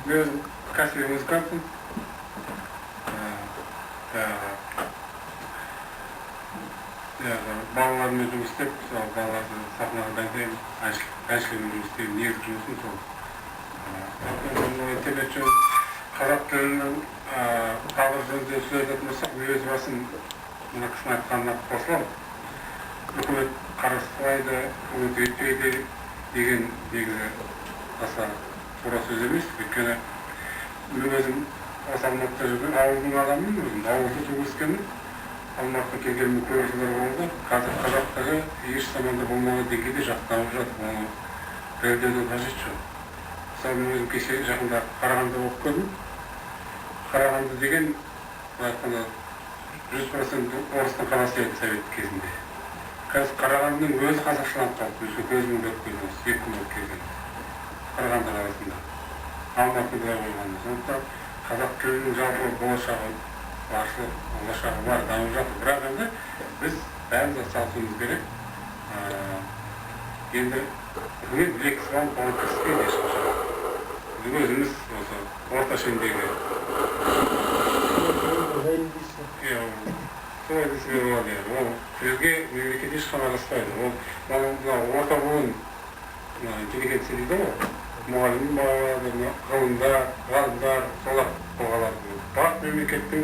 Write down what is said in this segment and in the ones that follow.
Мен кәсіби музыкантпын. Балалармен жұмыс істеп, балаларды сахнаға дайындаймын, әншілермен жұмыс істеймін, негізгі жұмысым сол. Интернет үшін қазақ тілінің тағдыр жөнінде сөз айтатын болсақ, өз басым мына кісінің айтқанына қосыламын. Үкімет қарастырмайды, үкімет өйтпейді деген негізі аса тура сөз емес. Өйткені мен өзім осы Алматыда жүрген ауылдың адамымын, өзім ауылда туып өскенмін. Алматыға келгенімді көрушілер болды. Қазір қазақтағы еш заманда болмаған деңгейде жақтанып жатыр. Оны дәлелдеудің қажеті жоқ. Мысалы мен өзім кеше жақында Қарағандыда болып көрдім. Қарағанды деген айтқанда 100% орыстың қаласы еді совет кезінде. Қазір Қарағандының өзі қазақшаланып қалды. Көзіммен көріп көрдім осы 2 күн келген Қарағанды қаласында. Алматыда болғанда. Сондықтан қазақ тілінің жалпы болашағы бар, дамып жатыр. Бірақ енді біз бәріміз атсалысуымыз керек. Енді үкімет білек сыбан оны кіріспейді ешқашан. Біз өзіміз осы орта шендегі солай десеге болады. Ол тілге мемлекет ешқашан араласпайды. Ол орта буын интеллигенция дейді ғой. Мұғалім балалары, ғалымдар, солар болғалар. Барлық мемлекеттің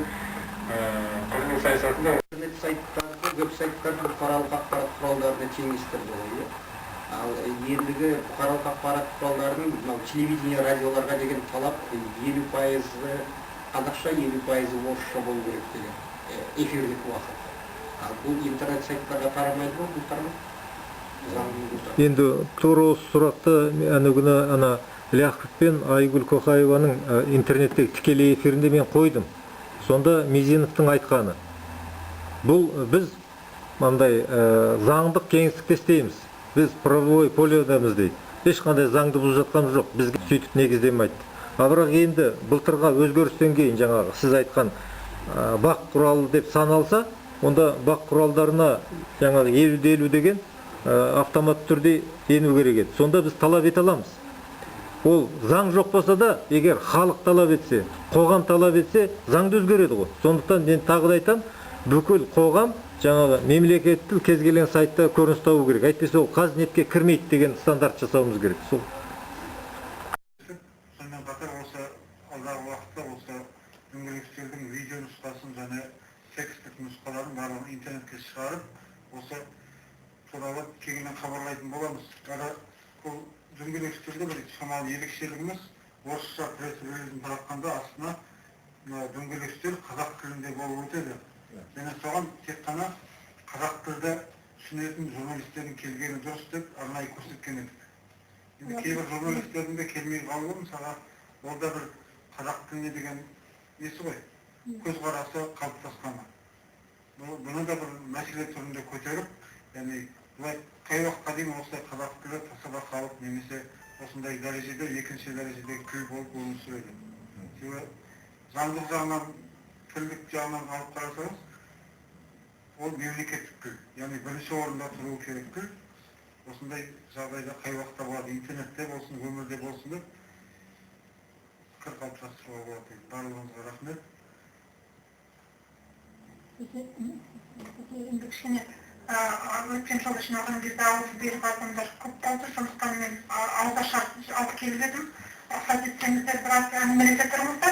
құрылым саясатында интернет сайттарды, веб сайттарды бұқаралық ақпарат құралдарына теңестірді ғой. Ал ендігі бұқаралық ақпарат құралдарының телевидение, радиоларға деген талап 50% қазақша, 50% орысша болу керек деген эфирлік уақыт. Ал бұл интернет сайттарға тарамайды ма, бұл тарамайды? Енді тура осы сұрақты күні Ляхов пен Айгүл Коқаеваның интернеттегі тікелей эфирінде мен қойдым. Сонда Мизиновтың айтқаны. Бұл біз мындай заңдық кеңістікте істейміз. Біз правовой полеодамыз дейді. Ешқандай заңды бұзып жатқанымыз жоқ. Бізге сөйтіп негіздемейді. Бірақ енді былтырға өзгерістен кейін жаңағы сіз айтқан бақ құралы деп саналса, онда бақ құралдарына жаңағы 50-50 деген автомат түрде ену керек еді. Сонда біз талап ете аламыз. Ол заң жоқ болса да, егер халық талап етсе, қоғам талап етсе, заңды өзгереді ғой. Сондықтан мен тағы да айтам, бүкіл қоғам жаңағы мемлекеттік кез келген сайтта көрініс табу керек. Әйтпесе ол қазнетке кірмейді деген стандарт жасауымыз керек. Сол. Сонымен қатар осы алдағы уақытта осы дөңгелектердің видео нұсқасын және текстік нұсқаларын барлығын интернетке шығарып, осы туралы кеңінен хабарлайтын боламыз. Бұл дөңгелектерде бір шамалы ерекшелігіміз орысша пресс-релизін таратқанда астына дөңгелектер қазақ тілінде болып өтеді. Және соған тек қана қазақ тілді түсінетін журналистердің келгені дұрыс деп арнайы көрсеткен едік. Енді кейбір журналистердің де келмей қалуы, мысалға, ол да бір қазақ тіліне деген несі ғой, көзқарасы қалыптасқаны. Бұны да бір мәселе түрінде көтеріп, яғни қай уақытқа дейін осылай қазақ тілі тасаба қалып, немесе осындай дәрежеде, екінші дәрежедегі тіл болып өмір сүреді. Себебі заңдық жағынан, тілдік жағынан алып қарасаңыз, ол мемлекеттік тіл, яғни бірінші орында тұруы керек тіл. Осындай жағдайда қай уақытта болады, интернетте болсын, өмірде болсын деп пікір қалыптастыруға болады. Барлығыңызға рахмет. Енді кішкене өткен жыл үшін алған кезде ауыз беріп адамдар көп болды, сондықтан мен ауызашар алып келіп едім. Рұқсат етсеңіздер біраз әңгімелесе тұрмыз да.